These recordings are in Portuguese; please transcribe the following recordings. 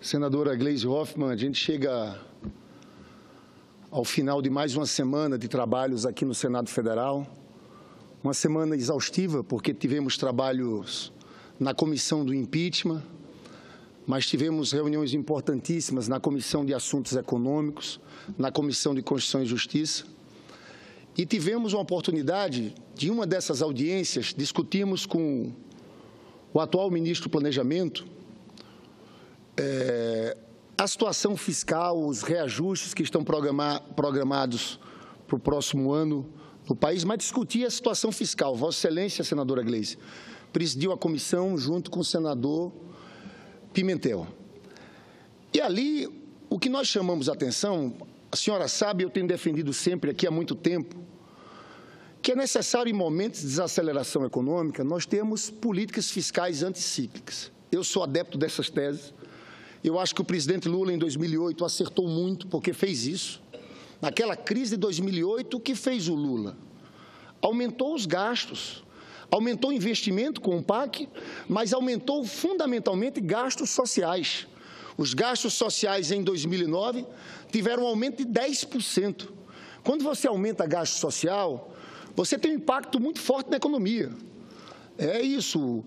Senadora Gleisi Hoffmann, a gente chega ao final de mais uma semana de trabalhos aqui no Senado Federal. Uma semana exaustiva, porque tivemos trabalhos na comissão do impeachment, mas tivemos reuniões importantíssimas na Comissão de Assuntos Econômicos, na Comissão de Constituição e Justiça. E tivemos uma oportunidade de, uma dessas audiências, discutirmos com o atual ministro do Planejamento a situação fiscal, os reajustes que estão programados para o próximo ano no país, mas discutir a situação fiscal. Vossa Excelência, senadora Gleisi, presidiu a comissão junto com o senador Pimentel. E ali, o que nós chamamos a atenção, a senhora sabe, eu tenho defendido sempre aqui há muito tempo, que é necessário, em momentos de desaceleração econômica, nós termos políticas fiscais anticíclicas. Eu sou adepto dessas teses. Eu acho que o presidente Lula, em 2008, acertou muito, porque fez isso. Naquela crise de 2008, o que fez o Lula? Aumentou os gastos, aumentou o investimento com o PAC, mas aumentou fundamentalmente gastos sociais. Os gastos sociais em 2009 tiveram um aumento de 10%. Quando você aumenta gasto social, você tem um impacto muito forte na economia. É isso,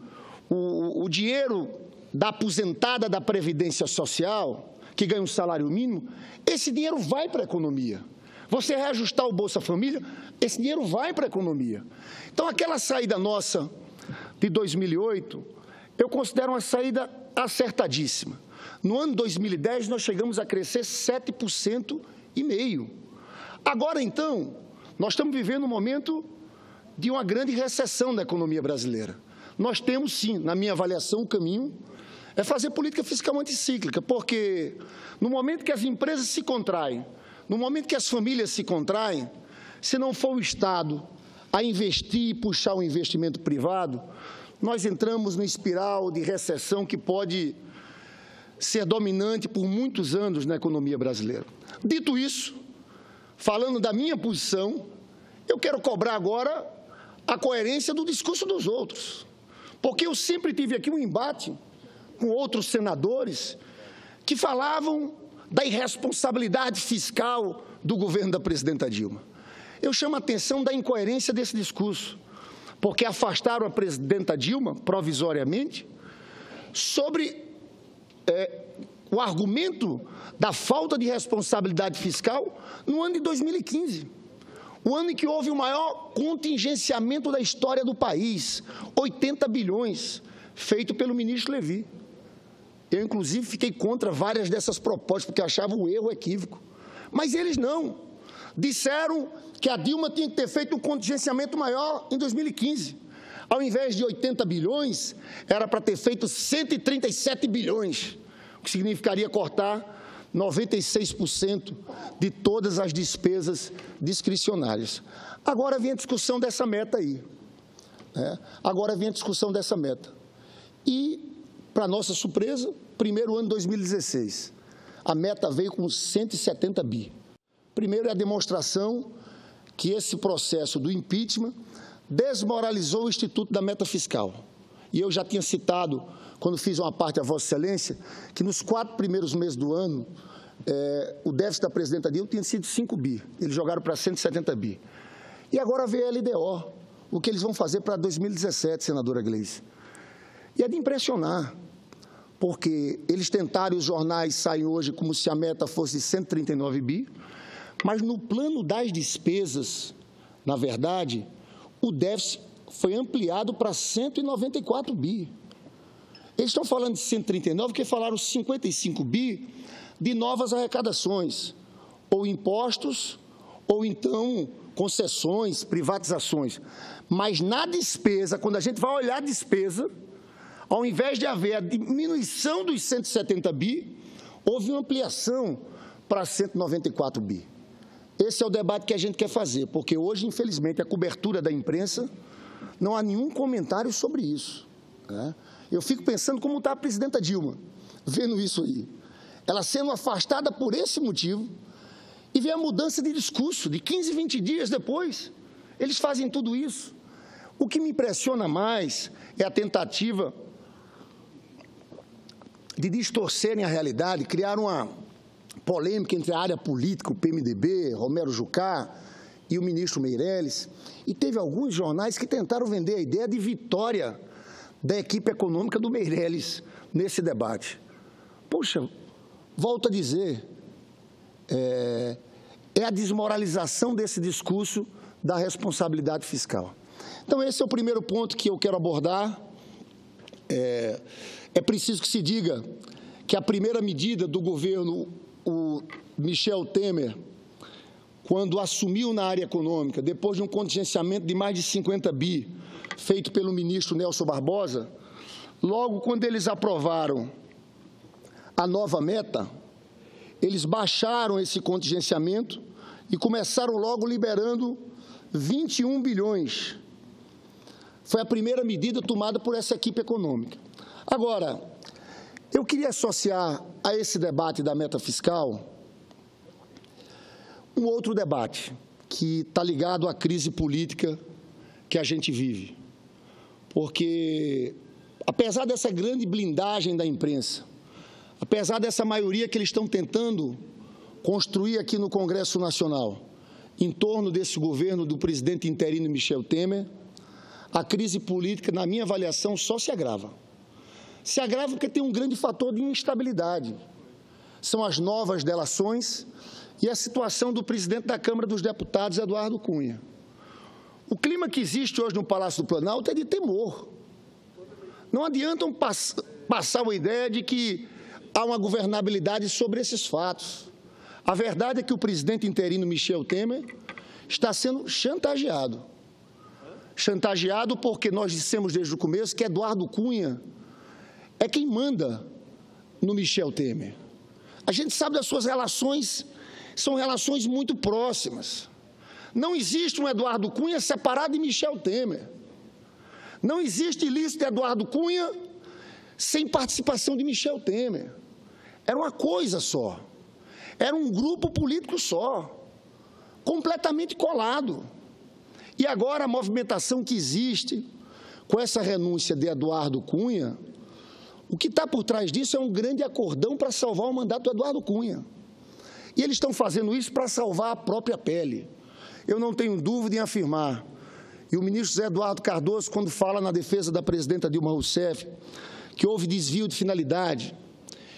o dinheiro da aposentada da Previdência Social, que ganha um salário mínimo, esse dinheiro vai para a economia. Você reajustar o Bolsa Família, esse dinheiro vai para a economia. Então, aquela saída nossa de 2008, eu considero uma saída acertadíssima. No ano 2010, nós chegamos a crescer 7,5%. Agora, então, nós estamos vivendo um momento de uma grande recessão da economia brasileira. Nós temos, sim, na minha avaliação, o caminho é fazer política fiscal anticíclica, porque no momento que as empresas se contraem, no momento que as famílias se contraem, se não for o Estado a investir e puxar o investimento privado, nós entramos numa espiral de recessão que pode ser dominante por muitos anos na economia brasileira. Dito isso, falando da minha posição, eu quero cobrar agora a coerência do discurso dos outros, porque eu sempre tive aqui um embate com outros senadores que falavam da irresponsabilidade fiscal do governo da presidenta Dilma. Eu chamo a atenção da incoerência desse discurso, porque afastaram a presidenta Dilma, provisoriamente, sobre o argumento da falta de responsabilidade fiscal no ano de 2015, o ano em que houve o maior contingenciamento da história do país, 80 bilhões, feito pelo ministro Levi. Eu, inclusive, fiquei contra várias dessas propostas, porque achava um erro equívoco. Mas eles não. Disseram que a Dilma tinha que ter feito um contingenciamento maior em 2015. Ao invés de 80 bilhões, era para ter feito 137 bilhões, o que significaria cortar 96% de todas as despesas discricionárias. Agora vem a discussão dessa meta aí. Agora vem a discussão dessa meta. E, para nossa surpresa, primeiro ano de 2016, a meta veio com 170 bi. Primeiro é a demonstração que esse processo do impeachment desmoralizou o Instituto da Meta Fiscal. E eu já tinha citado, quando fiz uma parte a Vossa Excelência, que nos 4 primeiros meses do ano, o déficit da presidenta Dilma tinha sido 5 bi. Eles jogaram para 170 bi. E agora veio a LDO, o que eles vão fazer para 2017, senadora Gleisi. E é de impressionar, porque eles tentaram, os jornais saem hoje como se a meta fosse 139 bi, mas no plano das despesas, na verdade, o déficit foi ampliado para 194 bi. Eles estão falando de 139 porque falaram 55 bi de novas arrecadações, ou impostos, ou então concessões, privatizações. Mas na despesa, quando a gente vai olhar a despesa, ao invés de haver a diminuição dos 170 bi, houve uma ampliação para 194 bi. Esse é o debate que a gente quer fazer, porque hoje, infelizmente, a cobertura da imprensa, não há nenhum comentário sobre isso. Eu fico pensando como está a presidenta Dilma, vendo isso aí. Ela sendo afastada por esse motivo, e vê a mudança de discurso, de 15, 20 dias depois, eles fazem tudo isso. O que me impressiona mais é a tentativa de distorcerem a realidade, criaram uma polêmica entre a área política, o PMDB, Romero Jucá e o ministro Meirelles, e teve alguns jornais que tentaram vender a ideia de vitória da equipe econômica do Meirelles nesse debate. Poxa, volto a dizer, é a desmoralização desse discurso da responsabilidade fiscal. Então, esse é o primeiro ponto que eu quero abordar. É preciso que se diga que a primeira medida do governo, o Michel Temer, quando assumiu na área econômica, depois de um contingenciamento de mais de 50 bi, feito pelo ministro Nelson Barbosa, logo quando eles aprovaram a nova meta, eles baixaram esse contingenciamento e começaram logo liberando 21 bilhões. Foi a primeira medida tomada por essa equipe econômica. Agora, eu queria associar a esse debate da meta fiscal um outro debate que está ligado à crise política que a gente vive. Porque, apesar dessa grande blindagem da imprensa, apesar dessa maioria que eles estão tentando construir aqui no Congresso Nacional, em torno desse governo do presidente interino Michel Temer, a crise política, na minha avaliação, só se agrava. Se agrava porque tem um grande fator de instabilidade. São as novas delações e a situação do presidente da Câmara dos Deputados, Eduardo Cunha. O clima que existe hoje no Palácio do Planalto é de temor. Não adiantam passar a ideia de que há uma governabilidade sobre esses fatos. A verdade é que o presidente interino Michel Temer está sendo chantageado. Chantageado porque nós dissemos desde o começo que Eduardo Cunha é quem manda no Michel Temer. A gente sabe das suas relações, são relações muito próximas. Não existe um Eduardo Cunha separado de Michel Temer. Não existe ilícito de Eduardo Cunha sem participação de Michel Temer. Era uma coisa só. Era um grupo político só, completamente colado. E agora a movimentação que existe com essa renúncia de Eduardo Cunha, o que está por trás disso é um grande acordão para salvar o mandato do Eduardo Cunha. E eles estão fazendo isso para salvar a própria pele. Eu não tenho dúvida em afirmar, e o ministro José Eduardo Cardoso, quando fala na defesa da presidenta Dilma Rousseff, que houve desvio de finalidade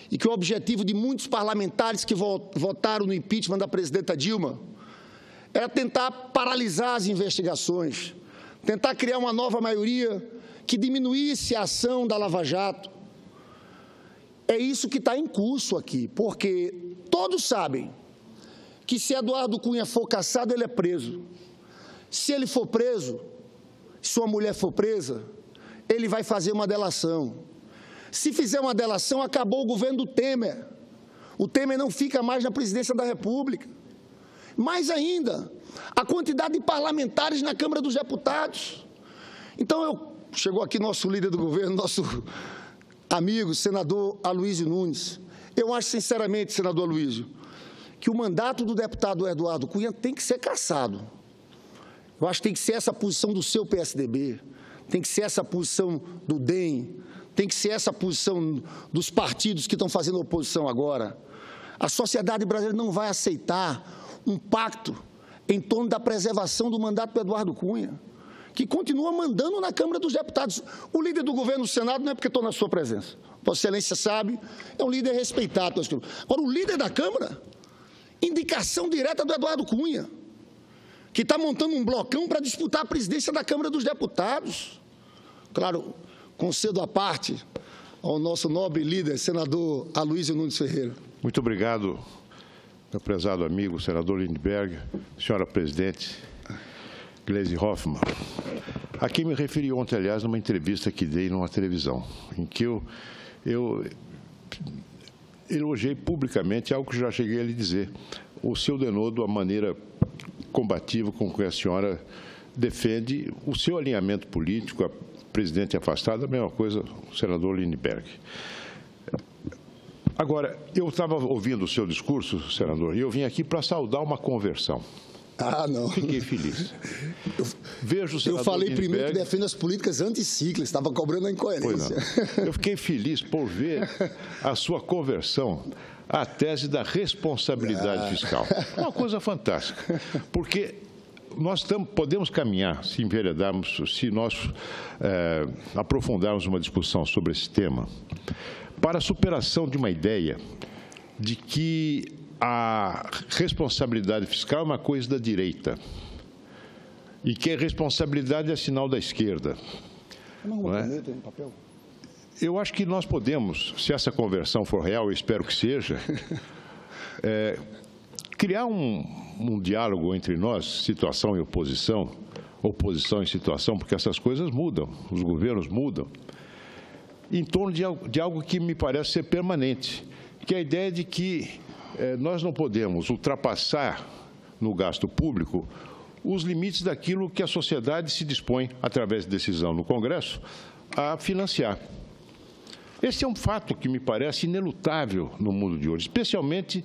e que o objetivo de muitos parlamentares que votaram no impeachment da presidenta Dilma era tentar paralisar as investigações, tentar criar uma nova maioria que diminuísse a ação da Lava Jato. É isso que está em curso aqui, porque todos sabem que se Eduardo Cunha for cassado, ele é preso. Se ele for preso, se sua mulher for presa, ele vai fazer uma delação. Se fizer uma delação, acabou o governo do Temer. O Temer não fica mais na presidência da República. Mais ainda, a quantidade de parlamentares na Câmara dos Deputados. Então, chegou aqui nosso líder do governo, nosso amigo, senador Aloysio Nunes. Eu acho, sinceramente, senador Aloysio, que o mandato do deputado Eduardo Cunha tem que ser cassado. Eu acho que tem que ser essa posição do seu PSDB, tem que ser essa posição do DEM, tem que ser essa posição dos partidos que estão fazendo oposição agora. A sociedade brasileira não vai aceitar um pacto em torno da preservação do mandato do Eduardo Cunha, que continua mandando na Câmara dos Deputados. O líder do governo no Senado não é porque estou na sua presença. Vossa Excelência sabe, é um líder respeitado. Agora, o líder da Câmara, indicação direta do Eduardo Cunha, que está montando um blocão para disputar a presidência da Câmara dos Deputados. Claro, concedo a parte ao nosso nobre líder, senador Aloysio Nunes Ferreira. Muito obrigado, meu prezado amigo, senador Lindbergh, senhora presidente Gleisi Hoffmann. A quem me referi ontem, aliás, numa entrevista que dei numa televisão, em que eu elogiei publicamente algo que já cheguei a lhe dizer. O seu denodo, a maneira combativa com que a senhora defende o seu alinhamento político, a presidente afastada, a mesma coisa, o senador Lindbergh. Agora, eu estava ouvindo o seu discurso, senador, e eu vim aqui para saudar uma conversão. Ah, não. Fiquei feliz. Eu falei primeiro que defendo as políticas anticíclicas, estava cobrando a incoerência. Eu fiquei feliz por ver a sua conversão à tese da responsabilidade fiscal. Uma coisa fantástica, porque nós podemos caminhar, se enveredarmos, se nós aprofundarmos uma discussão sobre esse tema, para a superação de uma ideia de que a responsabilidade fiscal é uma coisa da direita e que a responsabilidade é sinal da esquerda. Não é? Eu acho que nós podemos, se essa conversão for real, eu espero que seja, criar um diálogo entre nós, situação e oposição, oposição e situação, porque essas coisas mudam, os governos mudam, em torno de algo que me parece ser permanente, que é a ideia de que nós não podemos ultrapassar no gasto público os limites daquilo que a sociedade se dispõe, através de decisão no Congresso, a financiar. Esse é um fato que me parece inelutável no mundo de hoje, especialmente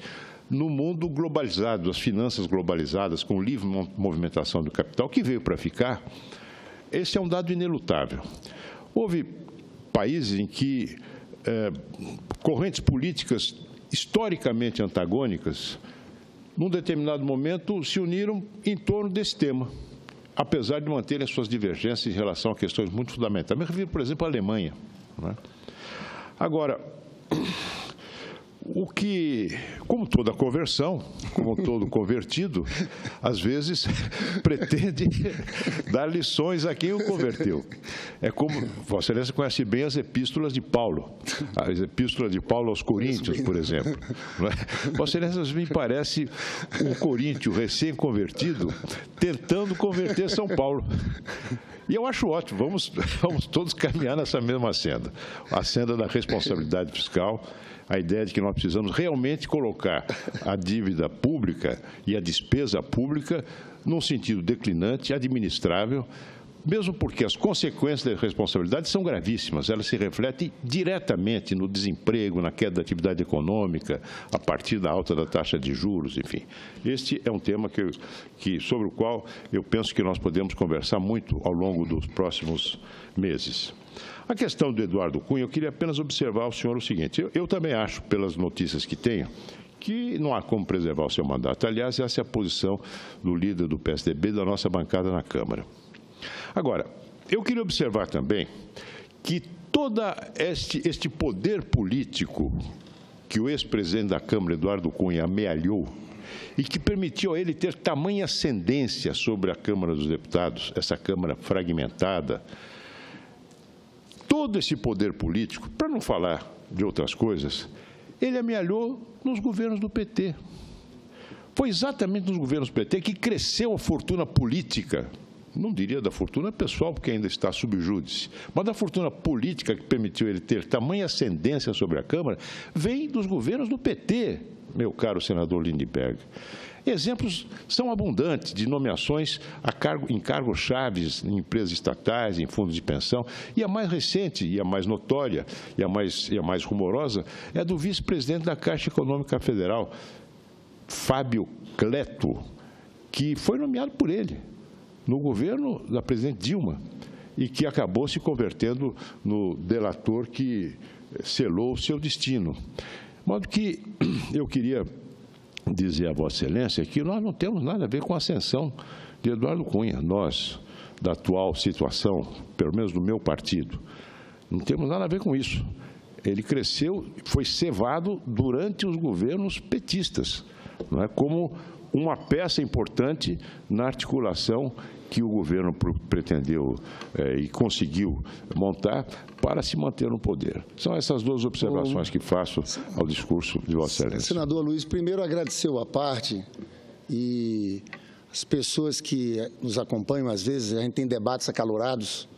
no mundo globalizado, as finanças globalizadas, com livre movimentação do capital, que veio para ficar. Esse é um dado inelutável. Houve países em que correntes políticas historicamente antagônicas, num determinado momento, se uniram em torno desse tema, apesar de manterem as suas divergências em relação a questões muito fundamentais. Me refiro, por exemplo, à Alemanha. Não é? Agora, o que, como toda conversão, como todo convertido, às vezes pretende dar lições a quem o converteu. É como, Vossa Excelência conhece bem as epístolas de Paulo, as epístolas de Paulo aos Coríntios, por exemplo. Não é? Vossa Excelência me parece um coríntio recém-convertido tentando converter São Paulo. E eu acho ótimo, vamos todos caminhar nessa mesma senda, a senda da responsabilidade fiscal, a ideia de que nós precisamos realmente colocar a dívida pública e a despesa pública num sentido declinante, administrável, mesmo porque as consequências da responsabilidade são gravíssimas, elas se refletem diretamente no desemprego, na queda da atividade econômica, a partir da alta da taxa de juros, enfim. Este é um tema sobre o qual eu penso que nós podemos conversar muito ao longo dos próximos meses. A questão do Eduardo Cunha, eu queria apenas observar ao senhor o seguinte, eu também acho, pelas notícias que tenho, que não há como preservar o seu mandato. Aliás, essa é a posição do líder do PSDB e da nossa bancada na Câmara. Agora, eu queria observar também que todo este poder político que o ex-presidente da Câmara, Eduardo Cunha, amealhou e que permitiu a ele ter tamanha ascendência sobre a Câmara dos Deputados, essa Câmara fragmentada, todo esse poder político, para não falar de outras coisas, ele amealhou nos governos do PT. Foi exatamente nos governos do PT que cresceu a fortuna política, não diria da fortuna pessoal, porque ainda está sob júdice, mas da fortuna política que permitiu ele ter tamanha ascendência sobre a Câmara, vem dos governos do PT, meu caro senador Lindbergh. Exemplos são abundantes de nomeações em cargos chaves em empresas estatais, em fundos de pensão, e a mais recente, e a mais notória, e a mais rumorosa, é a do vice-presidente da Caixa Econômica Federal, Fábio Cleto, que foi nomeado por ele no governo da presidente Dilma e que acabou se convertendo no delator que selou o seu destino. De modo que eu queria dizer a Vossa Excelência que nós não temos nada a ver com a ascensão de Eduardo Cunha, nós, da atual situação, pelo menos do meu partido, não temos nada a ver com isso. Ele cresceu, foi cevado durante os governos petistas, não é? Como uma peça importante na articulação que o governo pretendeu e conseguiu montar para se manter no poder. São essas duas observações que faço ao discurso de Vossa Excelência. Senador Luiz, primeiro agradeceu a parte e as pessoas que nos acompanham, às vezes, a gente tem debates acalorados,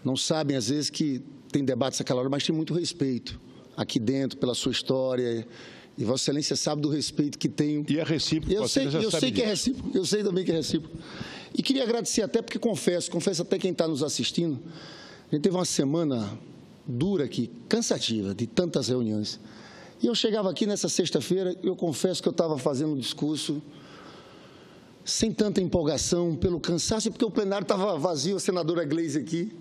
não sabem, às vezes, que tem debates acalorados, mas tem muito respeito aqui dentro, pela sua história. E Vossa Excelência sabe do respeito que tenho. E é recíproco. Eu sei que é recíproco, eu sei também que é recíproco. E queria agradecer até porque confesso até quem está nos assistindo, a gente teve uma semana dura aqui, cansativa, de tantas reuniões. E eu chegava aqui nessa sexta-feira, eu confesso que eu estava fazendo um discurso sem tanta empolgação, pelo cansaço e porque o plenário estava vazio, a senadora Gleisi aqui.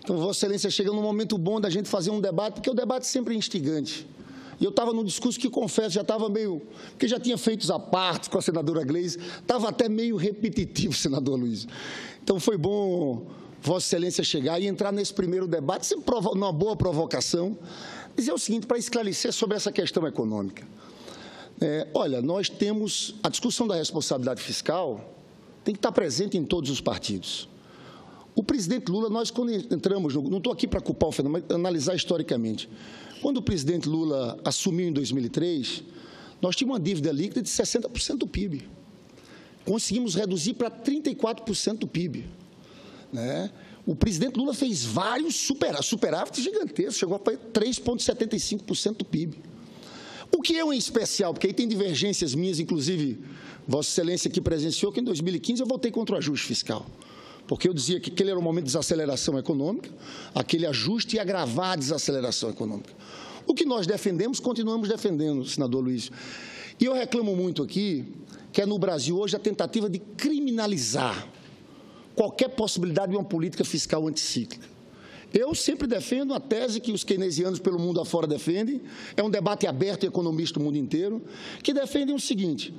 Então, Vossa Excelência chega num momento bom da gente fazer um debate, porque o debate sempre é instigante. E eu estava num discurso que, confesso, já estava meio... porque já tinha feito os apartes com a senadora Gleisi, estava até meio repetitivo, senador Luiz. Então, foi bom Vossa Excelência chegar e entrar nesse primeiro debate, sempre numa boa provocação, dizer o seguinte, para esclarecer sobre essa questão econômica. Olha, nós temos... a discussão da responsabilidade fiscal tem que estar presente em todos os partidos. O presidente Lula, nós quando entramos, não estou aqui para culpar o fenômeno, mas analisar historicamente. Quando o presidente Lula assumiu em 2003, nós tínhamos uma dívida líquida de 60% do PIB. Conseguimos reduzir para 34% do PIB. Né? O presidente Lula fez vários superávites gigantescos, chegou para 3,75% do PIB. O que eu, em especial, porque aí tem divergências minhas, inclusive, Vossa Excelência aqui presenciou que em 2015 eu votei contra o ajuste fiscal. Porque eu dizia que aquele era um momento de desaceleração econômica, aquele ajuste ia agravar a desaceleração econômica. O que nós defendemos, continuamos defendendo, senador Luiz. E eu reclamo muito aqui que é no Brasil hoje a tentativa de criminalizar qualquer possibilidade de uma política fiscal anticíclica. Eu sempre defendo a tese que os keynesianos pelo mundo afora defendem, é um debate aberto e economista do mundo inteiro, que defendem o seguinte: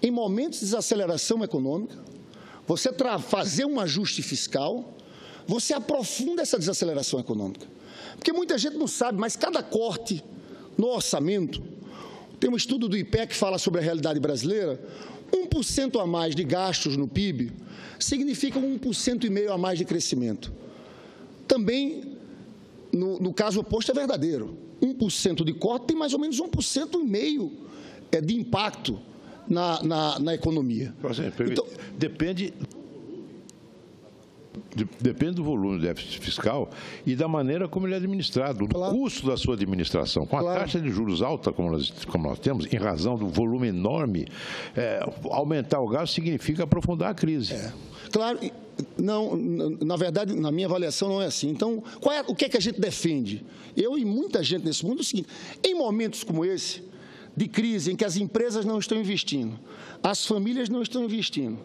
em momentos de desaceleração econômica, você fazer um ajuste fiscal, você aprofunda essa desaceleração econômica. Porque muita gente não sabe, mas cada corte no orçamento, tem um estudo do IPEC que fala sobre a realidade brasileira, 1% a mais de gastos no PIB significa 1,5% a mais de crescimento. Também, no caso oposto, é verdadeiro. 1% de corte tem mais ou menos 1,5% de impacto na economia. Então, depende do volume do déficit fiscal e da maneira como ele é administrado, do custo da sua administração. Com a taxa de juros alta, como nós temos, em razão do volume enorme, aumentar o gasto significa aprofundar a crise. Claro, não, na verdade, na minha avaliação não é assim. Então, o que é que a gente defende? Eu e muita gente nesse mundo é o seguinte: em momentos como esse, de crise, em que as empresas não estão investindo, as famílias não estão investindo,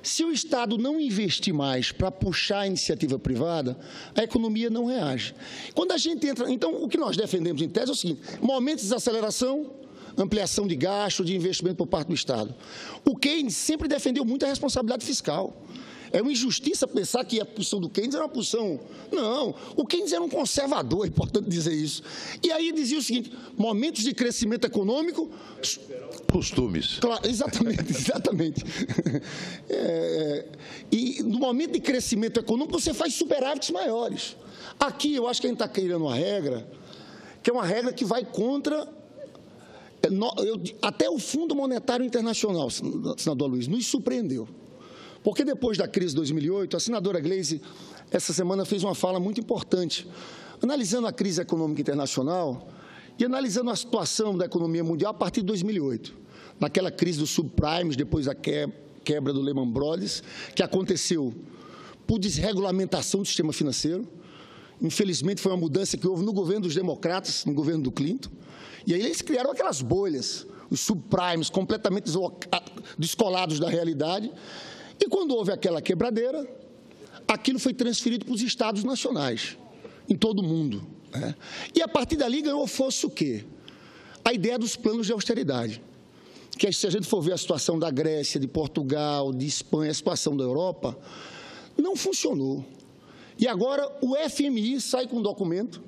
se o Estado não investir mais para puxar a iniciativa privada, a economia não reage. Quando a gente entra... Então, o que nós defendemos em tese é o seguinte: momentos de desaceleração, ampliação de gasto, de investimento por parte do Estado. O Keynes sempre defendeu muito a responsabilidade fiscal. É uma injustiça pensar que a posição do Keynes era uma posição... Não, o Keynes era um conservador, é importante dizer isso. E aí dizia o seguinte: momentos de crescimento econômico... Costumes. Claro, exatamente, exatamente. E no momento de crescimento econômico, você faz superávites maiores. Aqui, eu acho que a gente está criando uma regra, que é uma regra que vai contra... Até o Fundo Monetário Internacional, senador Luiz, nos surpreendeu. Porque depois da crise de 2008, a senadora Gleisi, essa semana, fez uma fala muito importante, analisando a crise econômica internacional e analisando a situação da economia mundial a partir de 2008, naquela crise dos subprimes, depois da quebra do Lehman Brothers, que aconteceu por desregulamentação do sistema financeiro. Infelizmente, foi uma mudança que houve no governo dos democratas, no governo do Clinton, e aí eles criaram aquelas bolhas, os subprimes, completamente descolados da realidade. E quando houve aquela quebradeira, aquilo foi transferido para os estados nacionais, em todo o mundo. Né? E a partir dali ganhou força o quê? A ideia dos planos de austeridade. Que se a gente for ver a situação da Grécia, de Portugal, de Espanha, a situação da Europa, não funcionou. E agora o FMI sai com um documento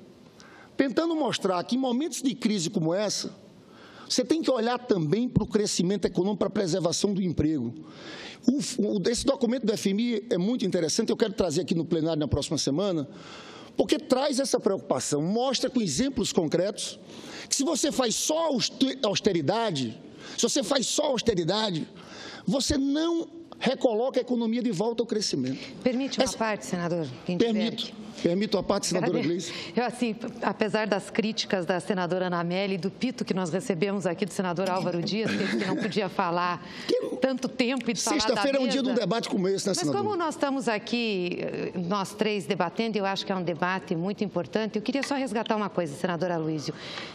tentando mostrar que em momentos de crise como essa, você tem que olhar também para o crescimento econômico, para a preservação do emprego. Esse documento do FMI é muito interessante, eu quero trazer aqui no plenário na próxima semana, porque traz essa preocupação, mostra com exemplos concretos que se você faz só austeridade, você não recoloca a economia de volta ao crescimento. Permite uma parte, senador? Permito. Permito a parte, senadora Gleice. Eu, assim, apesar das críticas da senadora Ana Amélia e do pito que nós recebemos aqui do senador Álvaro Dias, que não podia falar tanto tempo e de falar da Sexta-feira é um mesa. dia de um debate como esse, né, senadora? Mas como nós estamos aqui, nós três, debatendo, eu acho que é um debate muito importante, eu queria só resgatar uma coisa, senador Aloysio,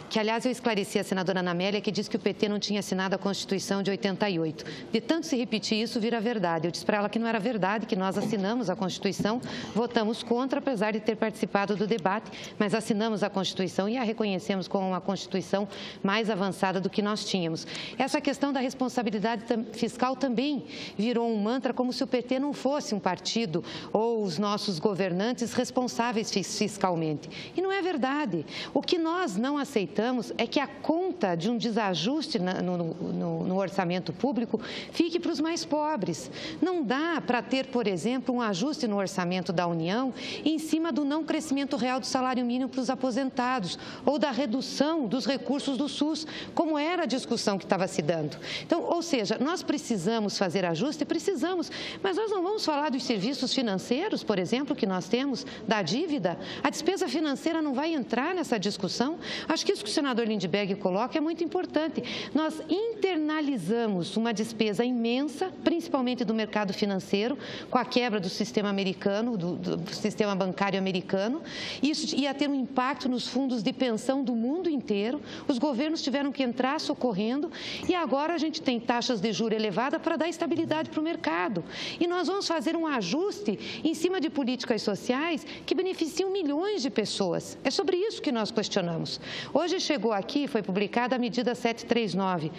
que, aliás, eu esclareci a senadora Ana Amélia, que disse que o PT não tinha assinado a Constituição de 88. De tanto se repetir isso, vira verdade. Eu disse para ela que não era verdade, que nós assinamos a Constituição, votamos contra, apesar de ter participado do debate, mas assinamos a Constituição e a reconhecemos como uma Constituição mais avançada do que nós tínhamos. Essa questão da responsabilidade fiscal também virou um mantra, como se o PT não fosse um partido ou os nossos governantes responsáveis fiscalmente. E não é verdade. O que nós não aceitamos é que a conta de um desajuste no orçamento público fique para os mais pobres. Não dá para ter, por exemplo, um ajuste no orçamento da União em cima do não crescimento real do salário mínimo para os aposentados ou da redução dos recursos do SUS, como era a discussão que estava se dando. Então, ou seja, nós precisamos fazer ajuste, precisamos, mas nós não vamos falar dos serviços financeiros, por exemplo, que nós temos, da dívida. A despesa financeira não vai entrar nessa discussão. Acho que isso que o senador Lindbergh coloca é muito importante. Nós internalizamos uma despesa imensa, principalmente do mercado financeiro, com a quebra do sistema americano, do sistema bancário americano. Isso ia ter um impacto nos fundos de pensão do mundo inteiro. Os governos tiveram que entrar socorrendo e agora a gente tem taxas de juros elevadas para dar estabilidade para o mercado. E nós vamos fazer um ajuste em cima de políticas sociais que beneficiam milhões de pessoas. É sobre isso que nós questionamos. Hoje chegou aqui, foi publicada a medida 739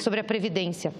sobre a Previdência,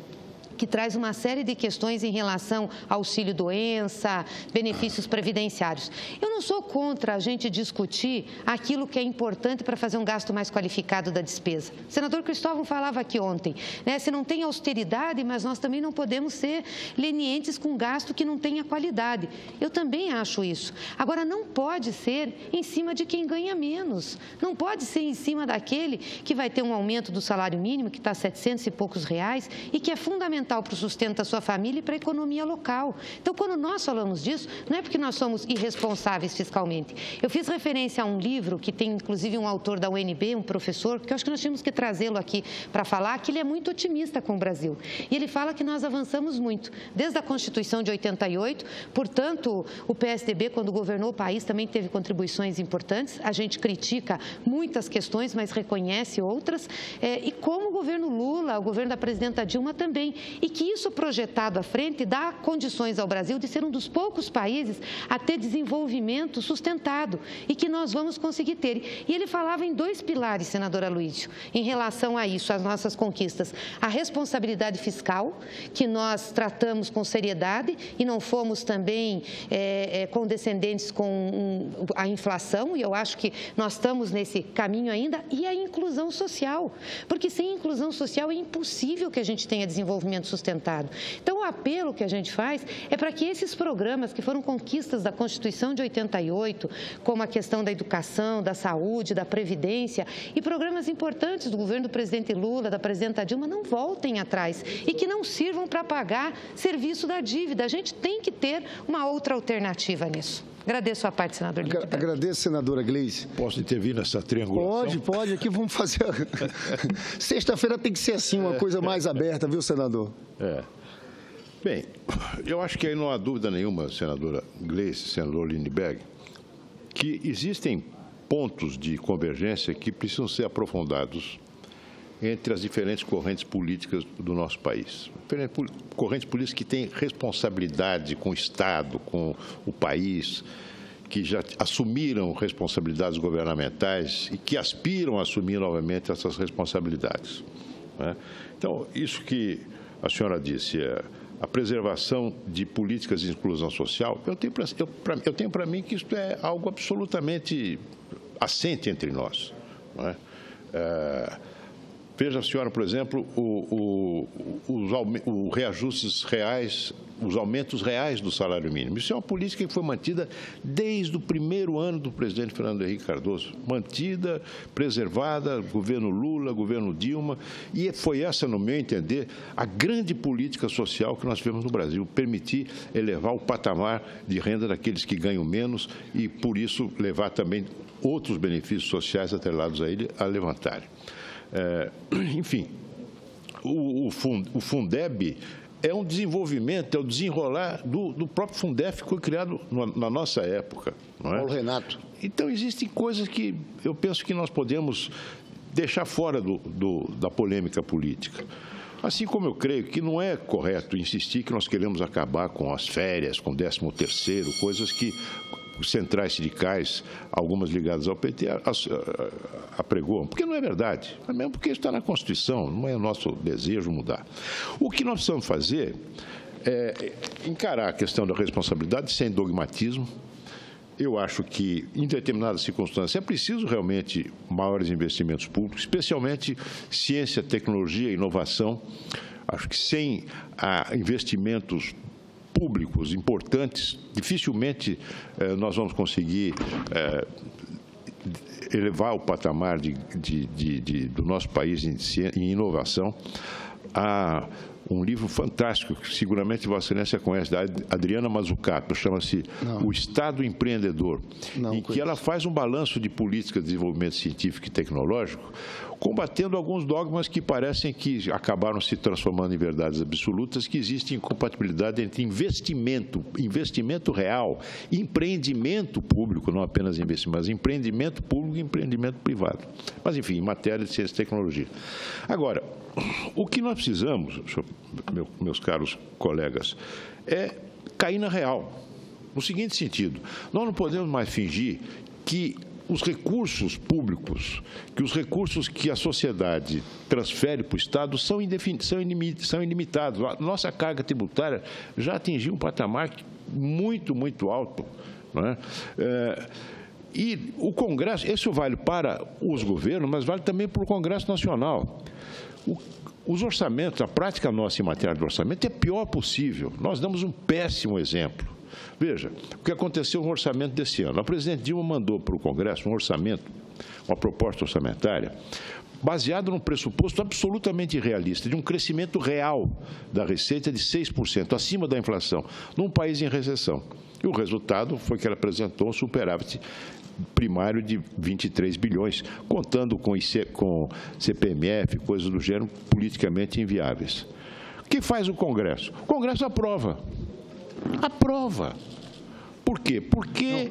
que traz uma série de questões em relação ao auxílio-doença, benefícios previdenciários. Eu não sou contra a gente discutir aquilo que é importante para fazer um gasto mais qualificado da despesa. O senador Cristóvão falava aqui ontem, né? Se não tem austeridade, mas nós também não podemos ser lenientes com gasto que não tenha qualidade. Eu também acho isso. Agora, não pode ser em cima de quem ganha menos. Não pode ser em cima daquele que vai ter um aumento do salário mínimo, que está a 700 e poucos reais, e que é fundamental para o sustento da sua família e para a economia local. Então, quando nós falamos disso, não é porque nós somos irresponsáveis fiscalmente. Eu fiz referência a um livro que tem, inclusive, um autor da UNB, um professor, que eu acho que nós tínhamos que trazê-lo aqui para falar, que ele é muito otimista com o Brasil. E ele fala que nós avançamos muito, desde a Constituição de 88, portanto, o PSDB, quando governou o país, também teve contribuições importantes. A gente critica muitas questões, mas reconhece outras. E como o governo Lula, o governo da presidenta Dilma também. E que isso projetado à frente dá condições ao Brasil de ser um dos poucos países a ter desenvolvimento sustentado e que nós vamos conseguir ter. E ele falava em dois pilares, senador Aloysio, em relação a isso, às nossas conquistas. A responsabilidade fiscal, que nós tratamos com seriedade e não fomos também condescendentes com a inflação, e eu acho que nós estamos nesse caminho ainda, e a inclusão social, porque sem inclusão social é impossível que a gente tenha desenvolvimento sustentado. Então, o apelo que a gente faz é para que esses programas que foram conquistas da Constituição de 88, como a questão da educação, da saúde, da previdência e programas importantes do governo do presidente Lula, da presidenta Dilma, não voltem atrás e que não sirvam para pagar serviço da dívida. A gente tem que ter uma outra alternativa nisso. Agradeço a parte, senador Lindbergh. Agradeço, senadora Gleice. Posso intervir nessa triangulação? Pode. Aqui vamos fazer... Sexta-feira tem que ser assim, uma coisa mais aberta, viu, senador? Bem, eu acho que aí não há dúvida nenhuma, senadora Gleice, senador Lindbergh, que existem pontos de convergência que precisam ser aprofundados entre as diferentes correntes políticas do nosso país. Correntes políticas que têm responsabilidade com o Estado, com o país, que já assumiram responsabilidades governamentais e que aspiram a assumir novamente essas responsabilidades, né? Então, isso que a senhora disse, a preservação de políticas de inclusão social, eu tenho para mim que isso é algo absolutamente assente entre nós, não é? Veja, senhora, por exemplo, os reajustes reais, os aumentos reais do salário mínimo. Isso é uma política que foi mantida desde o primeiro ano do presidente Fernando Henrique Cardoso. Mantida, preservada, governo Lula, governo Dilma. E foi essa, no meu entender, a grande política social que nós tivemos no Brasil. Permitir elevar o patamar de renda daqueles que ganham menos e, por isso, levar também outros benefícios sociais atrelados a ele a levantarem. Enfim, o Fundeb é um desenvolvimento, é o desenrolar do próprio Fundef que foi criado na nossa época. Não é? Paulo Renato. Então, existem coisas que eu penso que nós podemos deixar fora da polêmica política. Assim como eu creio que não é correto insistir que nós queremos acabar com as férias, com o 13º, coisas que centrais sindicais, algumas ligadas ao PT, apregoam, porque não é verdade, é mesmo porque está na Constituição, não é nosso desejo mudar. O que nós precisamos fazer é encarar a questão da responsabilidade sem dogmatismo. Eu acho que, em determinadas circunstâncias, é preciso realmente maiores investimentos públicos, especialmente ciência, tecnologia e inovação. Acho que sem investimentos públicos importantes, dificilmente nós vamos conseguir elevar o patamar do nosso país em inovação. Há um livro fantástico, que seguramente Vossa Excelência conhece, da Adriana Mazzucato, chama-se O Estado Empreendedor, em que ela faz um balanço de política de desenvolvimento científico e tecnológico, combatendo alguns dogmas que parecem que acabaram se transformando em verdades absolutas, que existe incompatibilidade entre investimento real, empreendimento público, não apenas investimento, mas empreendimento público e empreendimento privado. Mas, enfim, em matéria de ciência e tecnologia. Agora, o que nós precisamos, meus caros colegas, é cair na real. No seguinte sentido, nós não podemos mais fingir que os recursos públicos, que os recursos que a sociedade transfere para o Estado são ilimitados. A nossa carga tributária já atingiu um patamar muito, muito alto. Não é? E o Congresso, isso vale para os governos, mas vale também para o Congresso Nacional. Os orçamentos, a prática nossa em matéria de orçamento é a pior possível. Nós damos um péssimo exemplo. Veja, o que aconteceu no orçamento desse ano. A presidente Dilma mandou para o Congresso um orçamento, uma proposta orçamentária, baseado num pressuposto absolutamente irrealista, de um crescimento real da receita de 6%, acima da inflação, num país em recessão. E o resultado foi que ela apresentou um superávit primário de 23 bilhões, contando com CPMF, coisas do gênero, politicamente inviáveis. O que faz o Congresso? O Congresso aprova. Aprova. Por quê? Porque...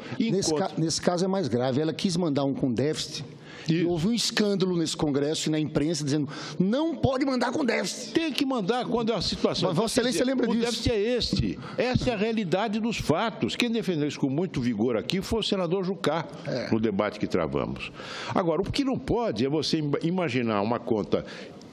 Nesse caso é mais grave. Ela quis mandar um com déficit. E houve um escândalo nesse Congresso e na imprensa dizendo não pode mandar com déficit. Tem que mandar quando a situação... Mas Vossa Excelência lembra disso. O déficit é este. Essa é a realidade dos fatos. Quem defendeu isso com muito vigor aqui foi o senador Jucá, no debate que travamos. Agora, o que não pode é você imaginar uma conta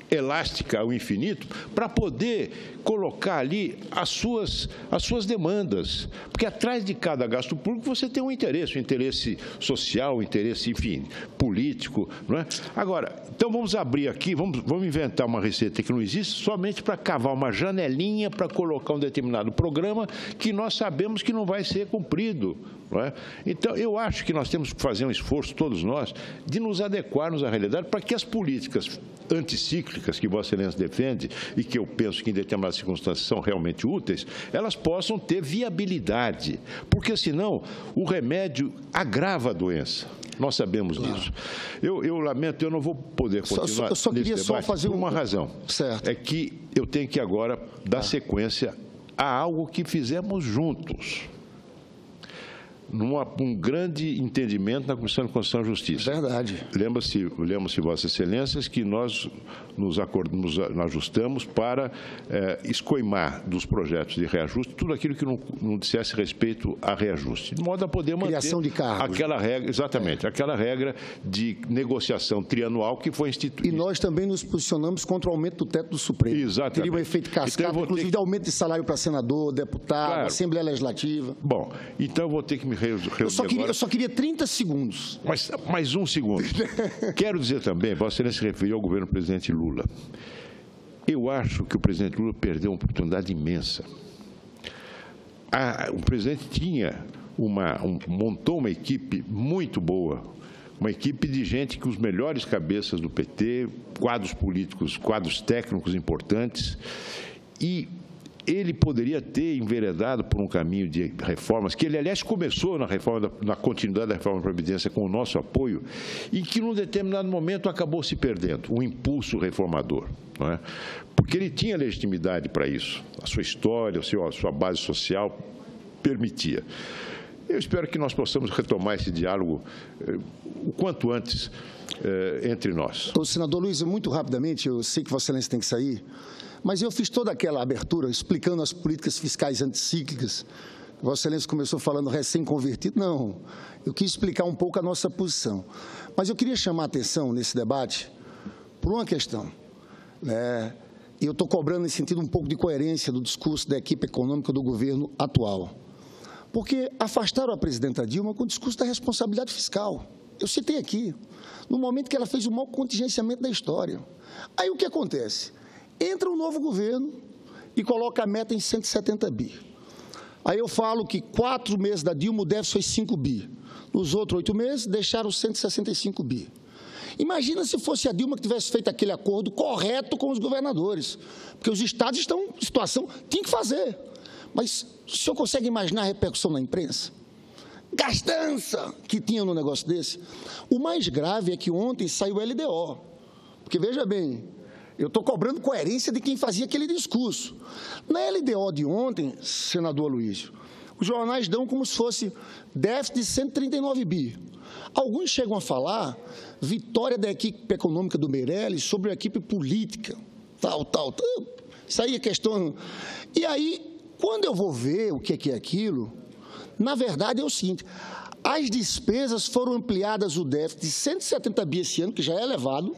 elástica ao infinito para poder colocar ali as suas demandas. Porque atrás de cada gasto público você tem um interesse social, um interesse, enfim, político, não é? Agora, então vamos abrir aqui, vamos inventar uma receita que não existe somente para cavar uma janelinha para colocar um determinado programa que nós sabemos que não vai ser cumprido. Não é? Então, eu acho que nós temos que fazer um esforço, todos nós, de nos adequarmos à realidade para que as políticas anticíclicas que Vossa Excelência defende e que eu penso que em determinadas circunstâncias são realmente úteis, elas possam ter viabilidade, porque senão o remédio agrava a doença. Nós sabemos disso. Eu lamento, eu não vou poder continuar eu só queria só fazer por uma razão. Certo. É que eu tenho que agora dar sequência a algo que fizemos juntos. Um grande entendimento na Comissão de Constituição e Justiça. Verdade. Lembra-se, Vossas Excelências, que nós nos ajustamos para escoimar dos projetos de reajuste tudo aquilo que não dissesse respeito a reajuste, de modo a poder manter criação de cargos. Aquela regra, exatamente, aquela regra de negociação trianual que foi instituída. E nós também nos posicionamos contra o aumento do teto do Supremo. Exatamente. Teria um efeito cascata, inclusive de aumento de salário para senador, deputado, Assembleia Legislativa. Bom, então eu vou ter que me reunir Eu só queria 30 segundos. Mas mais um segundo. Quero dizer também, Vossa Excelência se referiu ao governo do presidente Lula. Eu acho que o presidente Lula perdeu uma oportunidade imensa. O presidente montou uma equipe muito boa, uma equipe de gente que os melhores cabeças do PT, quadros políticos, quadros técnicos importantes, e ele poderia ter enveredado por um caminho de reformas, que ele, aliás, começou na continuidade da reforma da Previdência com o nosso apoio, e que, num determinado momento, acabou se perdendo, um impulso reformador, não é? Porque ele tinha legitimidade para isso, a sua história, a sua base social permitia. Eu espero que nós possamos retomar esse diálogo o quanto antes entre nós. Senador Luiz, muito rapidamente, eu sei que Vossa Excelência tem que sair, mas eu fiz toda aquela abertura explicando as políticas fiscais anticíclicas. Vossa Excelência começou falando recém-convertido. Não, eu quis explicar um pouco a nossa posição. Mas eu queria chamar a atenção nesse debate por uma questão. Eu estou cobrando nesse sentido um pouco de coerência do discurso da equipe econômica do governo atual. Porque afastaram a presidenta Dilma com o discurso da responsabilidade fiscal. Eu citei aqui, no momento que ela fez o maior contingenciamento da história. Aí o que acontece? Entra um novo governo e coloca a meta em 170 bi. Aí eu falo que 4 meses da Dilma o déficit foi 5 bi. Nos outros 8 meses, deixaram 165 bi. Imagina se fosse a Dilma que tivesse feito aquele acordo correto com os governadores, porque os estados estão em situação, tinha que fazer. Mas o senhor consegue imaginar a repercussão na imprensa? Gastança que tinha no negócio desse. O mais grave é que ontem saiu o LDO, porque, veja bem, eu estou cobrando coerência de quem fazia aquele discurso. Na LDO de ontem, senador Aloysio, os jornais dão como se fosse déficit de 139 bi. Alguns chegam a falar vitória da equipe econômica do Meirelles sobre a equipe política, tal. Isso aí é questão... E aí, quando eu vou ver o que é aquilo, na verdade é o seguinte, as despesas foram ampliadas, o déficit de 170 bi esse ano, que já é elevado,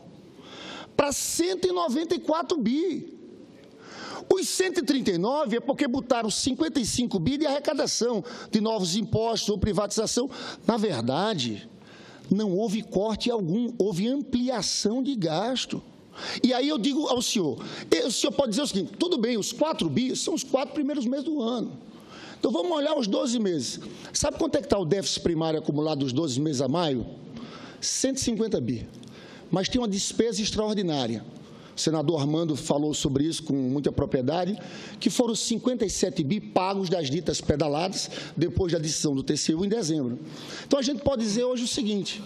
para 194 bi. Os 139 é porque botaram 55 bi de arrecadação, de novos impostos ou privatização. Na verdade, não houve corte algum, houve ampliação de gasto. E aí eu digo ao senhor, o senhor pode dizer o seguinte, tudo bem, os 4 bi são os 4 primeiros meses do ano. Então vamos olhar os 12 meses. Sabe quanto é que está o déficit primário acumulado dos 12 meses a maio? 150 bi. Mas tem uma despesa extraordinária. O senador Armando falou sobre isso com muita propriedade, que foram 57 bi pagos das ditas pedaladas, depois da decisão do TCU em dezembro. Então, a gente pode dizer hoje o seguinte,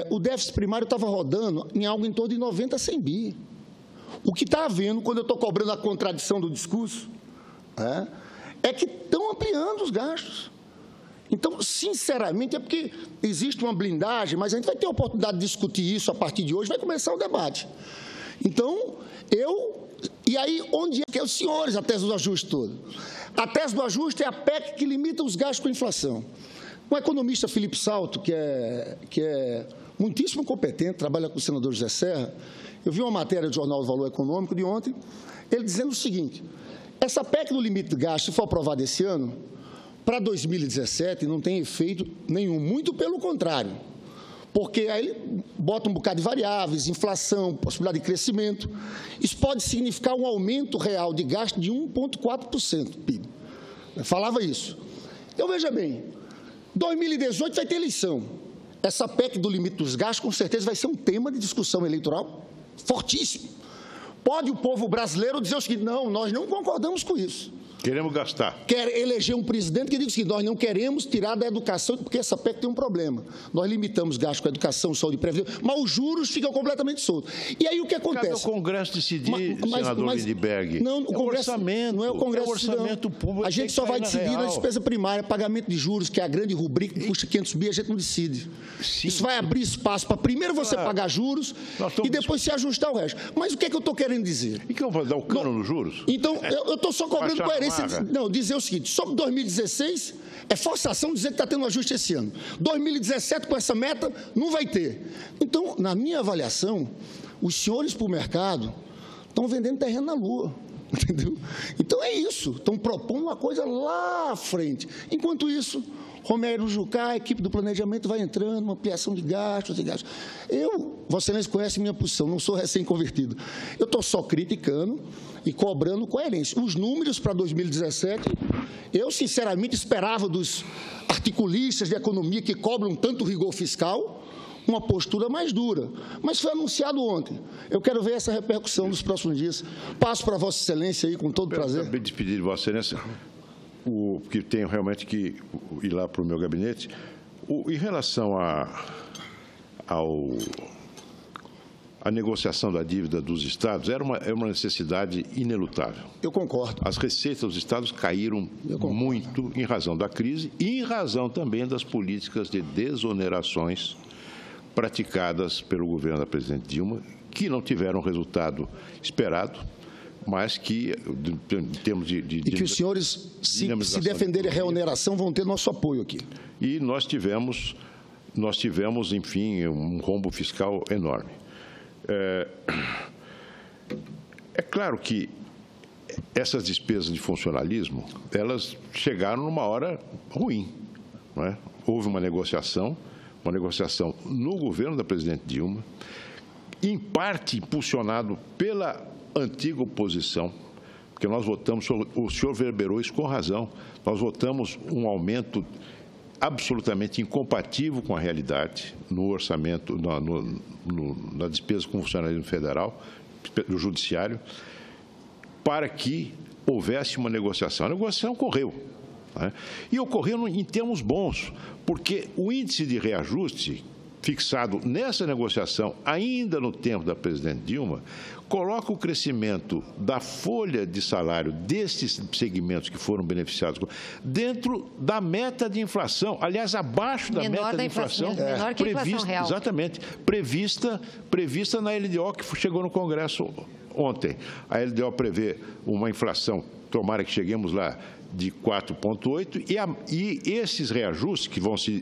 o déficit primário estava rodando em algo em torno de 90 a 100 bi. O que está havendo, quando eu estou cobrando a contradição do discurso, é que estão ampliando os gastos. Então, sinceramente, é porque existe uma blindagem, mas a gente vai ter a oportunidade de discutir isso a partir de hoje, vai começar o debate. Então, e aí, onde é que os senhores, a tese do ajuste todo? A tese do ajuste é a PEC que limita os gastos com a inflação. O economista Felipe Salto, que é muitíssimo competente, trabalha com o senador José Serra, eu vi uma matéria do Jornal do Valor Econômico de ontem, ele dizendo o seguinte, essa PEC do limite de gasto, se for aprovada esse ano, para 2017 não tem efeito nenhum, muito pelo contrário, porque aí ele bota um bocado de variáveis, inflação, possibilidade de crescimento. Isso pode significar um aumento real de gasto de 1,4% PIB. Falava isso. Então, veja bem, 2018 vai ter eleição. Essa PEC do limite dos gastos, com certeza, vai ser um tema de discussão eleitoral fortíssimo. Pode o povo brasileiro dizer o seguinte, não, nós não concordamos com isso. Queremos gastar. Quer eleger um presidente que diga o seguinte, nós não queremos tirar da educação, porque essa PEC tem um problema. Nós limitamos gasto com a educação, saúde e previdência, mas os juros ficam completamente soltos. E aí o que acontece? Cabe ao Congresso decidir, senador Lindbergh. Não, o Congresso, orçamento, não é o Congresso. É o orçamento público. A gente só vai decidir na despesa primária, pagamento de juros, que é a grande rubrica que custa 500 bi, a gente não decide. Sim. Isso vai abrir espaço para primeiro você pagar juros e depois se ajustar o resto. Mas o que é que eu estou querendo dizer? E que eu vou dar o cano nos juros? Então, eu estou só cobrando coerência. Não, dizer o seguinte, sobre 2016, é forçação dizer que está tendo um ajuste esse ano. 2017, com essa meta, não vai ter. Então, na minha avaliação, os senhores para o mercado estão vendendo terreno na Lua. Entendeu? Então, é isso. Estão propondo uma coisa lá à frente. Enquanto isso, Romero Jucá, a equipe do planejamento vai entrando, uma ampliação de gastos e gastos. Vossa Excelência conhece minha posição, não sou recém-convertido. Eu estou só criticando e cobrando coerência. Os números para 2017, eu sinceramente esperava dos articulistas de economia que cobram tanto rigor fiscal, uma postura mais dura, mas foi anunciado ontem. Eu quero ver essa repercussão nos próximos dias. Passo para Vossa Excelência aí, com todo prazer. Acabei de despedir de Vossa Excelência, que tenho realmente que ir lá para o meu gabinete. Em relação à negociação da dívida dos estados, era uma necessidade inelutável. Eu concordo. As receitas dos estados caíram muito em razão da crise e em razão também das políticas de desonerações praticadas pelo governo da presidente Dilma, que não tiveram o resultado esperado, mas que, em termos de e que os senhores, se defenderem a reoneração, vão ter nosso apoio aqui. E nós tivemos, enfim, um rombo fiscal enorme. É claro que essas despesas de funcionalismo, elas chegaram numa hora ruim, não é? Houve uma negociação no governo da presidente Dilma, em parte impulsionado pela antiga oposição, porque nós votamos, o senhor verberou isso com razão, nós votamos um aumento absolutamente incompatível com a realidade no orçamento, na despesa com o funcionalismo federal, do judiciário, para que houvesse uma negociação. A negociação ocorreu. E ocorreu em termos bons, porque o índice de reajuste fixado nessa negociação, ainda no tempo da presidente Dilma, coloca o crescimento da folha de salário desses segmentos que foram beneficiados dentro da meta de inflação, aliás, abaixo da meta de inflação, menor que a inflação real. Exatamente, prevista na LDO que chegou no Congresso ontem. A LDO prevê uma inflação, tomara que cheguemos lá, de 4,8%, e esses reajustes que vão se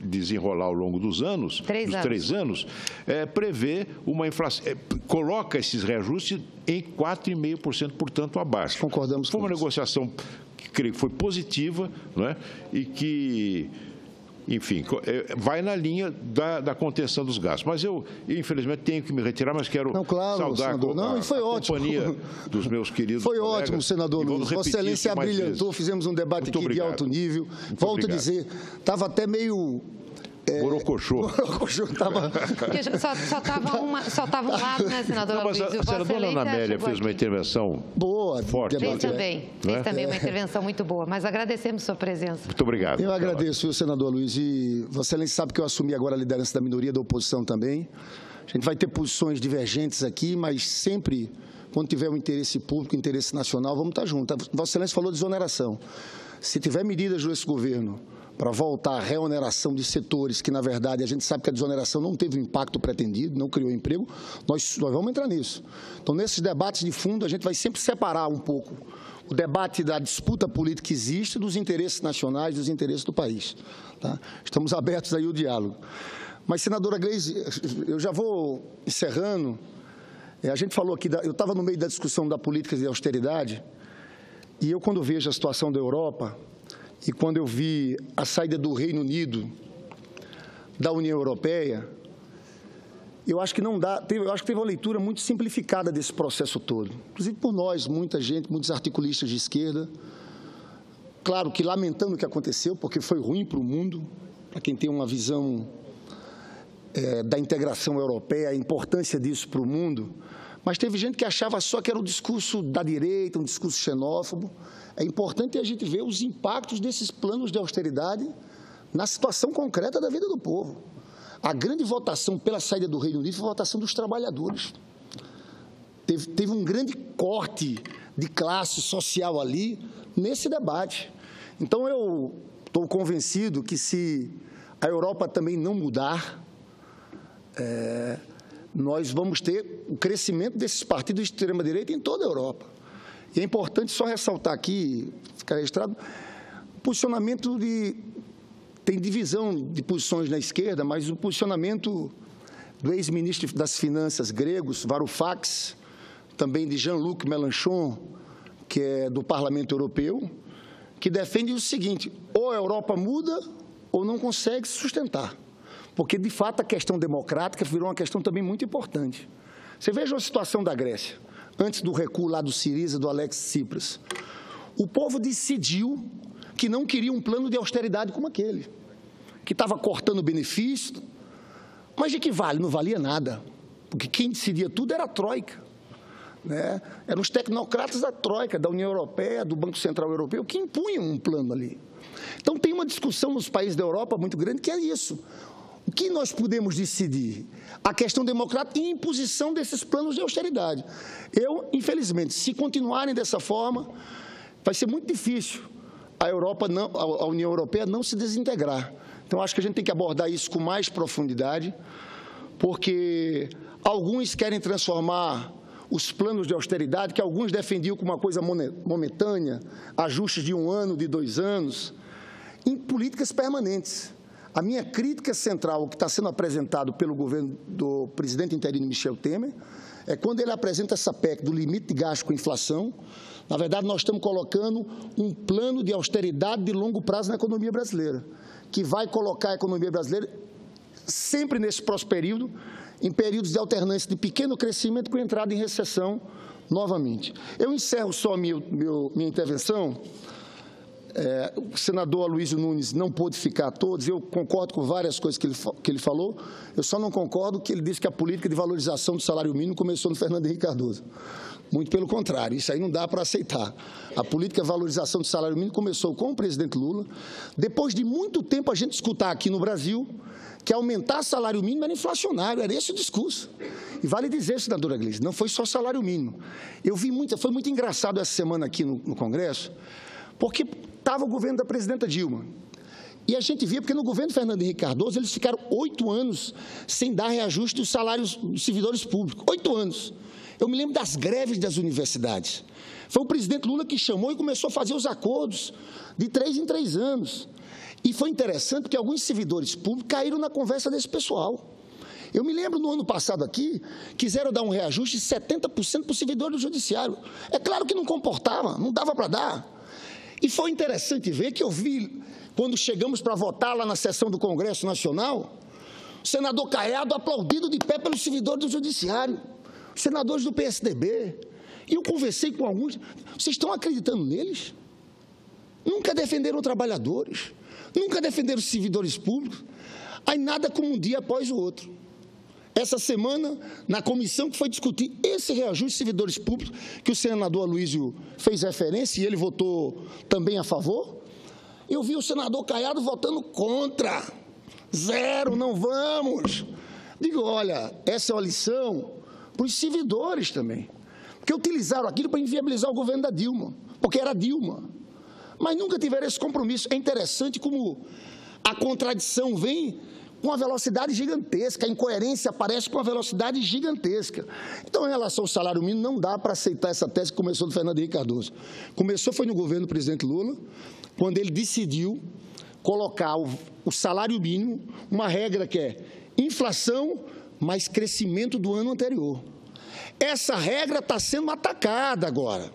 desenrolar ao longo dos anos, três anos, prevê uma inflação, coloca esses reajustes em 4,5%, portanto, abaixo. Concordamos com isso. Foi uma negociação que creio que foi positiva, não é? E que, enfim, vai na linha da contenção dos gastos. Mas eu, infelizmente, tenho que me retirar, mas quero saudar a companhia dos meus queridos Foi colegas. Ótimo, senador Luiz. Vossa Excelência abrilhantou, fizemos um debate aqui de alto nível. Volto a dizer, estava até meio... Borocochô. Só estava um lado, né, senadora Luiz? A senadora Ana Amélia fez uma intervenção boa, forte. Fez também uma intervenção muito boa, mas agradecemos sua presença. Muito obrigado. Eu agradeço, senador Luiz, e Vossa Excelência sabe que eu assumi agora a liderança da minoria da oposição também. A gente vai ter posições divergentes aqui, mas sempre, quando tiver um interesse público, interesse nacional, vamos estar juntos. Vossa Excelência falou de desoneração. Se tiver medidas desse governo para voltar à reoneração de setores que, na verdade, a gente sabe que a desoneração não teve o impacto pretendido, não criou emprego, nós vamos entrar nisso. Então, nesses debates de fundo, a gente vai sempre separar um pouco o debate da disputa política que existe dos interesses nacionais, dos interesses do país. Tá? Estamos abertos aí ao diálogo. Mas, senadora Gleisi, eu já vou encerrando. A gente falou aqui, eu estava no meio da discussão da política de austeridade, e eu, quando vejo a situação da Europa, e quando eu vi a saída do Reino Unido da União Europeia, eu acho que eu acho que teve uma leitura muito simplificada desse processo todo, inclusive por nós, muita gente, muitos articulistas de esquerda, claro que lamentando o que aconteceu, porque foi ruim para o mundo, para quem tem uma visão da integração europeia, a importância disso para o mundo, mas teve gente que achava só que era um discurso da direita, um discurso xenófobo. É importante a gente ver os impactos desses planos de austeridade na situação concreta da vida do povo. A grande votação pela saída do Reino Unido foi a votação dos trabalhadores. Teve um grande corte de classe social ali nesse debate. Então, eu estou convencido que se a Europa também não mudar, nós vamos ter o crescimento desses partidos de extrema-direita em toda a Europa. E é importante só ressaltar aqui, ficar registrado, posicionamento tem divisão de posições na esquerda, mas o posicionamento do ex-ministro das Finanças gregos, Varoufakis, também de Jean-Luc Mélenchon, que é do Parlamento Europeu, que defende o seguinte: ou a Europa muda ou não consegue se sustentar. Porque, de fato, a questão democrática virou uma questão também muito importante. Você veja a situação da Grécia, antes do recuo lá do Syriza, do Alex Tsipras. O povo decidiu que não queria um plano de austeridade como aquele, que estava cortando benefício, mas de que vale? Não valia nada, porque quem decidia tudo era a Troika, né? Eram os tecnocratas da Troika, da União Europeia, do Banco Central Europeu, que impunham um plano ali. Então, tem uma discussão nos países da Europa muito grande, que é isso. O que nós podemos decidir? A questão democrática e a imposição desses planos de austeridade. Infelizmente, se continuarem dessa forma, vai ser muito difícil a União Europeia não se desintegrar. Então, acho que a gente tem que abordar isso com mais profundidade, porque alguns querem transformar os planos de austeridade, que alguns defendiam como uma coisa momentânea, ajustes de 1 ano, de 2 anos, em políticas permanentes. A minha crítica central, o que está sendo apresentado pelo governo do presidente interino Michel Temer, é quando ele apresenta essa PEC do limite de gasto com inflação. Na verdade, nós estamos colocando um plano de austeridade de longo prazo na economia brasileira, que vai colocar a economia brasileira sempre nesse próximo período, em períodos de alternância de pequeno crescimento com entrada em recessão novamente. Eu encerro só minha intervenção. O senador Aloysio Nunes não pôde ficar a todos, eu concordo com várias coisas que ele falou, eu só não concordo que ele disse que a política de valorização do salário mínimo começou no Fernando Henrique Cardoso. Muito pelo contrário, isso aí não dá para aceitar. A política de valorização do salário mínimo começou com o presidente Lula, depois de muito tempo a gente escutar aqui no Brasil que aumentar o salário mínimo era inflacionário, era esse o discurso. E vale dizer, senadora Gleisi, não foi só salário mínimo. Foi muito engraçado essa semana aqui no Congresso, porque estava o governo da presidenta Dilma. E a gente via, porque no governo Fernando Henrique Cardoso, eles ficaram 8 anos sem dar reajuste dos salários dos servidores públicos. 8 anos. Eu me lembro das greves das universidades. Foi o presidente Lula que chamou e começou a fazer os acordos de 3 em 3 anos. E foi interessante porque alguns servidores públicos caíram na conversa desse pessoal. Eu me lembro, no ano passado aqui, quiseram dar um reajuste de 70% para o servidor do judiciário. É claro que não comportava, não dava para dar. E foi interessante ver que eu vi, quando chegamos para votar lá na sessão do Congresso Nacional, o senador Caiado aplaudido de pé pelos servidores do Judiciário, os senadores do PSDB. E eu conversei com alguns, vocês estão acreditando neles? Nunca defenderam trabalhadores, nunca defenderam os servidores públicos, aí nada como um dia após o outro. Essa semana, na comissão que foi discutir esse reajuste de servidores públicos, que o senador Aloysio fez referência e ele votou também a favor, eu vi o senador Caiado votando contra. 0, não vamos. Digo, olha, essa é uma lição para os servidores também, porque utilizaram aquilo para inviabilizar o governo da Dilma, porque era Dilma, mas nunca tiveram esse compromisso. É interessante como a contradição vem com uma velocidade gigantesca, a incoerência aparece com uma velocidade gigantesca. Então, em relação ao salário mínimo, não dá para aceitar essa tese que começou do Fernando Henrique Cardoso. Começou foi no governo do presidente Lula, quando ele decidiu colocar o salário mínimo, uma regra que é inflação mais crescimento do ano anterior. Essa regra está sendo atacada agora,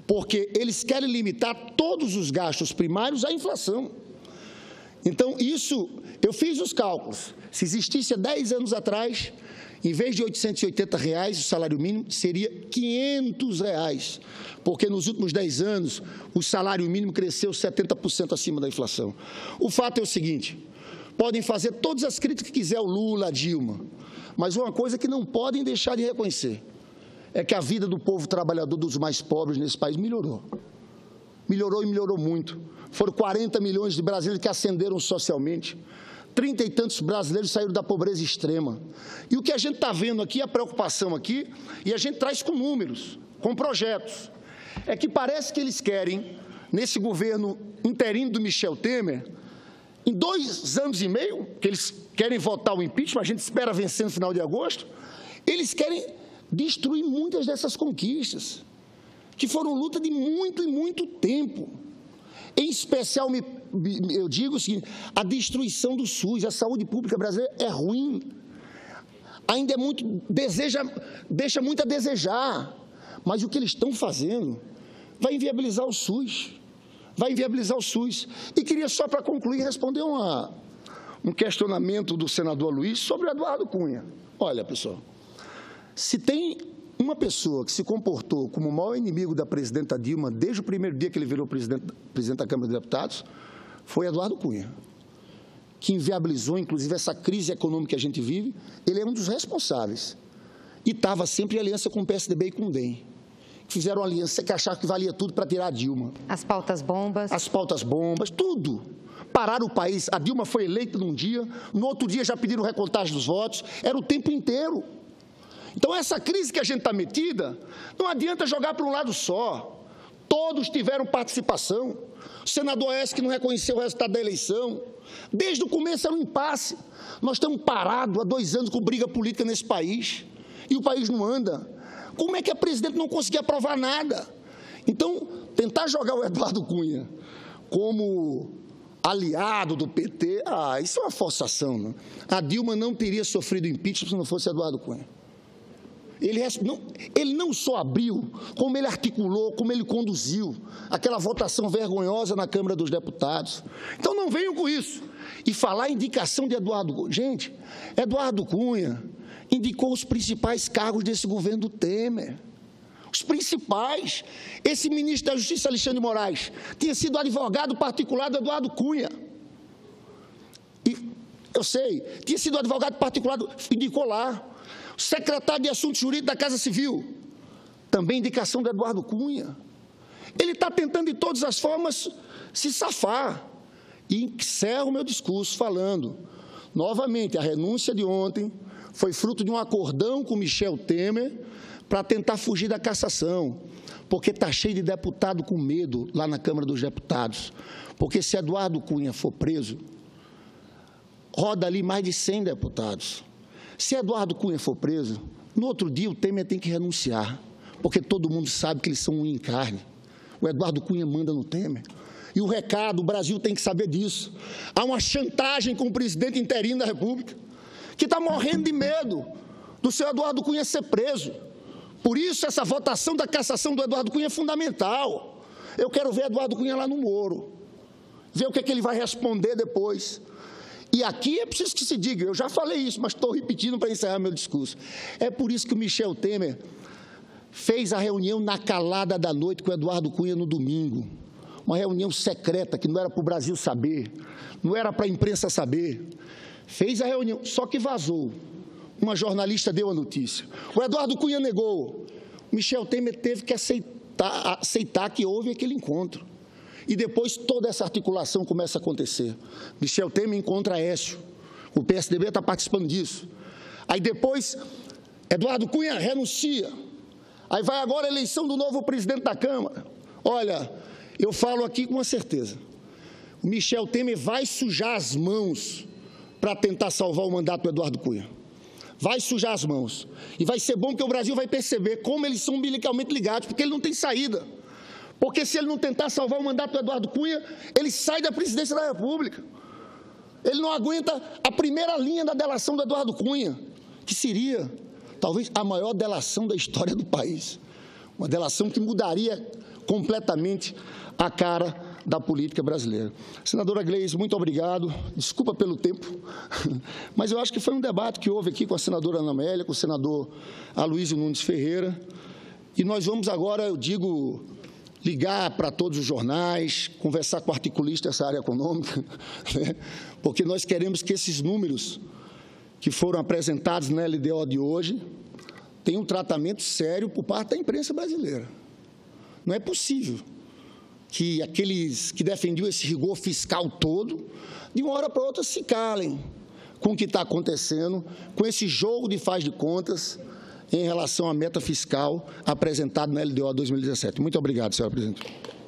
porque eles querem limitar todos os gastos primários à inflação. Então, isso, eu fiz os cálculos. Se existisse há 10 anos atrás, em vez de R$ 880, o salário mínimo seria R$ 500, porque nos últimos 10 anos o salário mínimo cresceu 70% acima da inflação. O fato é o seguinte, podem fazer todas as críticas que quiser o Lula, a Dilma, mas uma coisa que não podem deixar de reconhecer é que a vida do povo trabalhador, dos mais pobres nesse país, melhorou. Melhorou e melhorou muito. Foram 40 milhões de brasileiros que ascenderam socialmente. 30 e tantos brasileiros saíram da pobreza extrema. E o que a gente está vendo aqui, a preocupação aqui, e a gente traz com números, com projetos, é que parece que eles querem, nesse governo interino do Michel Temer, em 2 anos e meio, que eles querem votar o impeachment, a gente espera vencer no final de agosto, eles querem destruir muitas dessas conquistas, que foram luta de muito e muito tempo. Em especial, eu digo o seguinte, a destruição do SUS, a saúde pública brasileira é ruim, ainda é muito, deixa muito a desejar, mas o que eles estão fazendo vai inviabilizar o SUS, vai inviabilizar o SUS. E queria só, para concluir, responder um questionamento do senador Luiz sobre o Eduardo Cunha. Olha, pessoal, se tem uma pessoa que se comportou como o maior inimigo da presidenta Dilma desde o primeiro dia que ele virou presidente da Câmara dos Deputados, foi Eduardo Cunha, que inviabilizou, inclusive, essa crise econômica que a gente vive. Ele é um dos responsáveis. E estava sempre em aliança com o PSDB e com o DEM. Fizeram aliança que acharam que valia tudo para tirar a Dilma. As pautas bombas. As pautas bombas, tudo. Pararam o país. A Dilma foi eleita num dia, no outro dia já pediram recontagem dos votos. Era o tempo inteiro. Então, essa crise que a gente está metida, não adianta jogar para um lado só. Todos tiveram participação. O senador Aécio que não reconheceu o resultado da eleição. Desde o começo era um impasse. Nós estamos parados há 2 anos com briga política nesse país. E o país não anda. Como é que a presidente não conseguia aprovar nada? Então, tentar jogar o Eduardo Cunha como aliado do PT, isso é uma forçação. Não? A Dilma não teria sofrido impeachment se não fosse Eduardo Cunha. Ele não só abriu, como ele articulou, como ele conduziu aquela votação vergonhosa na Câmara dos Deputados. Então, não venham com isso. E falar indicação de Eduardo Cunha. Gente, Eduardo Cunha indicou os principais cargos desse governo do Temer. Os principais. Esse ministro da Justiça, Alexandre de Moraes, tinha sido advogado particular do Eduardo Cunha. E, eu sei, tinha sido advogado particular, indicou lá. O secretário de Assuntos Jurídicos da Casa Civil, também indicação do Eduardo Cunha. Ele está tentando, de todas as formas, se safar. E encerro o meu discurso falando, novamente, a renúncia de ontem foi fruto de um acordão com Michel Temer para tentar fugir da cassação, porque está cheio de deputado com medo lá na Câmara dos Deputados. Porque se Eduardo Cunha for preso, roda ali mais de 100 deputados. Se Eduardo Cunha for preso, no outro dia o Temer tem que renunciar, porque todo mundo sabe que eles são um encarne. O Eduardo Cunha manda no Temer. E o recado, o Brasil tem que saber disso. Há uma chantagem com o presidente interino da República, que está morrendo de medo do seu Eduardo Cunha ser preso. Por isso, essa votação da cassação do Eduardo Cunha é fundamental. Eu quero ver Eduardo Cunha lá no Moro, ver o que ele vai responder depois. E aqui é preciso que se diga, eu já falei isso, mas estou repetindo para encerrar meu discurso. É por isso que o Michel Temer fez a reunião na calada da noite com o Eduardo Cunha no domingo. Uma reunião secreta, que não era para o Brasil saber, não era para a imprensa saber. Fez a reunião, só que vazou. Uma jornalista deu a notícia. O Eduardo Cunha negou. O Michel Temer teve que aceitar que houve aquele encontro. E depois toda essa articulação começa a acontecer. Michel Temer encontra Aécio. O PSDB está participando disso. Aí depois, Eduardo Cunha renuncia. Aí vai agora a eleição do novo presidente da Câmara. Olha, eu falo aqui com uma certeza. O Michel Temer vai sujar as mãos para tentar salvar o mandato do Eduardo Cunha. Vai sujar as mãos. E vai ser bom porque o Brasil vai perceber como eles são umbilicalmente ligados, porque ele não tem saída. Porque se ele não tentar salvar o mandato do Eduardo Cunha, ele sai da presidência da República. Ele não aguenta a primeira linha da delação do Eduardo Cunha, que seria, talvez, a maior delação da história do país. Uma delação que mudaria completamente a cara da política brasileira. Senadora Gleisi, muito obrigado. Desculpa pelo tempo, mas eu acho que foi um debate que houve aqui com a senadora Ana Amélia, com o senador Aloysio Nunes Ferreira. E nós vamos agora, eu digo, ligar para todos os jornais, conversar com articulistas dessa área econômica, né? Porque nós queremos que esses números que foram apresentados na LDO de hoje tenham um tratamento sério por parte da imprensa brasileira. Não é possível que aqueles que defendiam esse rigor fiscal todo, de uma hora para outra, se calem com o que está acontecendo, com esse jogo de faz de contas em relação à meta fiscal apresentada na LDO 2017. Muito obrigado, senhora presidente.